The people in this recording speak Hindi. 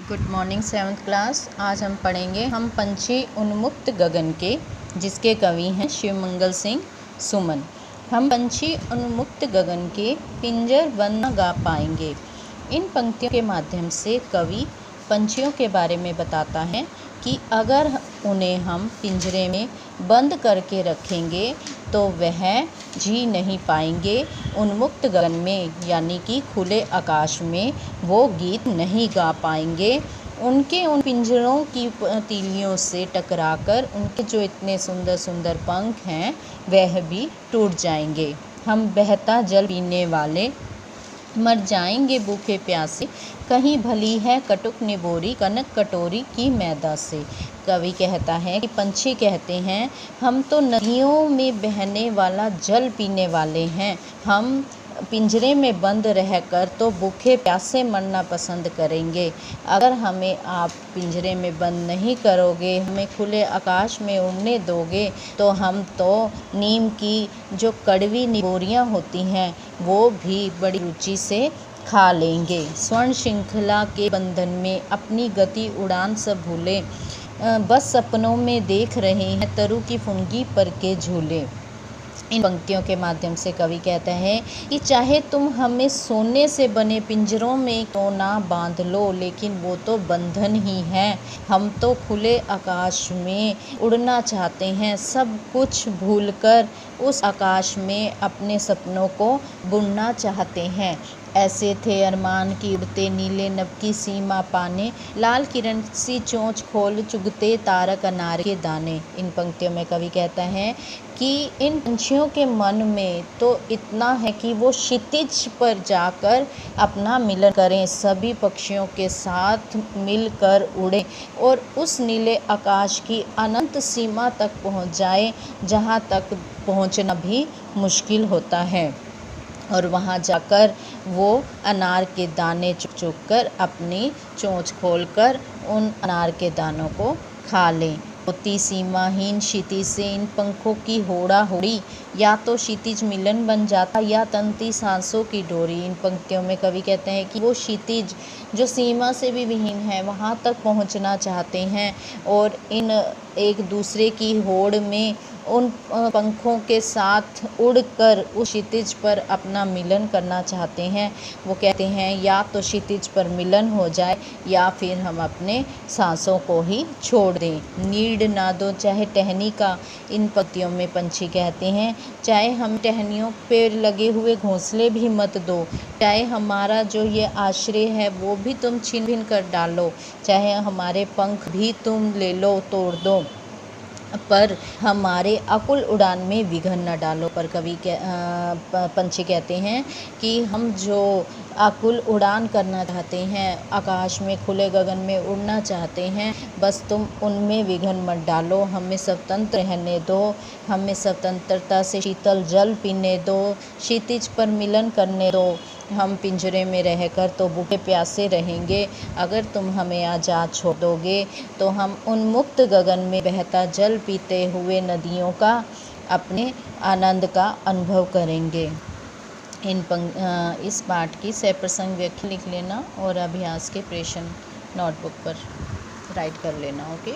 Good morning 7th class. आज हम पढ़ेंगे हम पंछी उन्मुक्त गगन के, जिसके कवि हैं शिवमंगल सिंह सुमन। हम पंछी उन्मुक्त गगन के पिंजर बंद न गा पाएंगे। इन पंक्तियों के माध्यम से कवि पंछियों के बारे में बताता है कि अगर उन्हें हम पिंजरे में बंद करके रखेंगे तो वह जी नहीं पाएंगे। उन्मुक्त गगन में यानी कि खुले आकाश में वो गीत नहीं गा पाएंगे। उनके उन पिंजरों की तीलियों से टकराकर उनके जो इतने सुंदर सुंदर पंख हैं वह भी टूट जाएंगे। हम बहता जल पीने वाले मर जाएंगे भूखे प्यासे, कहीं भली है कटुक निबोरी कनक कटोरी की मैदा से। कवि कहता है कि पंछी कहते हैं हम तो नदियों में बहने वाला जल पीने वाले हैं, हम पिंजरे में बंद रहकर तो भूखे प्यासे मरना पसंद करेंगे। अगर हमें आप पिंजरे में बंद नहीं करोगे, हमें खुले आकाश में उड़ने दोगे तो हम तो नीम की जो कड़वी निबोरियाँ होती हैं वो भी बड़ी रुचि से खा लेंगे। स्वर्ण श्रृंखला के बंधन में अपनी गति उड़ान सब भूले, बस सपनों में देख रहे हैं तरु की फुनगी पर के झूले। इन पंक्तियों के माध्यम से कवि कहते हैं कि चाहे तुम हमें सोने से बने पिंजरों में तो ना बांध लो, लेकिन वो तो बंधन ही है। हम तो खुले आकाश में उड़ना चाहते हैं, सब कुछ भूलकर उस आकाश में अपने सपनों को बुनना चाहते हैं। ऐसे थे अरमान की उड़ते नीले नभ की सीमा पाने, लाल किरण सी चोंच खोल चुगते तारक अनार के दाने। इन पंक्तियों में कवि कहता है कि इन पंछियों के मन में तो इतना है कि वो क्षितिज पर जाकर अपना मिलन करें, सभी पक्षियों के साथ मिलकर उड़े और उस नीले आकाश की अनंत सीमा तक पहुंच जाए जहां तक पहुंचना भी मुश्किल होता है, और वहाँ जाकर वो अनार के दाने चुग चुग कर अपनी चोंच खोलकर उन अनार के दानों को खा लें। होती सीमाहीन क्षितिज से इन पंखों की होड़ा होड़ी, या तो क्षितिज मिलन बन जाता या तंती सांसों की डोरी। इन पंक्तियों में कवि कहते हैं कि वो क्षितिज जो सीमा से भी विहीन है वहाँ तक पहुँचना चाहते हैं और इन एक दूसरे की होड़ में उन पंखों के साथ उड़कर उस क्षितिज पर अपना मिलन करना चाहते हैं। वो कहते हैं या तो क्षितिज पर मिलन हो जाए या फिर हम अपने सांसों को ही छोड़ दें। नीड ना दो चाहे टहनी का, इन पंक्तियों में पंछी कहते हैं चाहे हम टहनियों पे लगे हुए घोंसले भी मत दो, चाहे हमारा जो ये आश्रय है वो भी तुम छीन भिन कर डालो, चाहे हमारे पंख भी तुम ले लो तोड़ दो, पर हमारे अकुल उड़ान में विघन न डालो। पर कवि पंछी कहते हैं कि हम जो अकुल उड़ान करना चाहते हैं, आकाश में खुले गगन में उड़ना चाहते हैं, बस तुम उनमें विघन मत डालो, हमें स्वतंत्र रहने दो, हमें स्वतंत्रता से शीतल जल पीने दो, क्षितिज पर मिलन करने दो। हम पिंजरे में रहकर तो भूखे प्यासे रहेंगे, अगर तुम हमें आज़ाद छोड़ दोगे तो हम उन्मुक्त गगन में बहता जल पीते हुए नदियों का अपने आनंद का अनुभव करेंगे। इस पाठ की सह प्रसंग व्याख्या लिख लेना और अभ्यास के प्रेषण नोटबुक पर राइट कर लेना। ओके।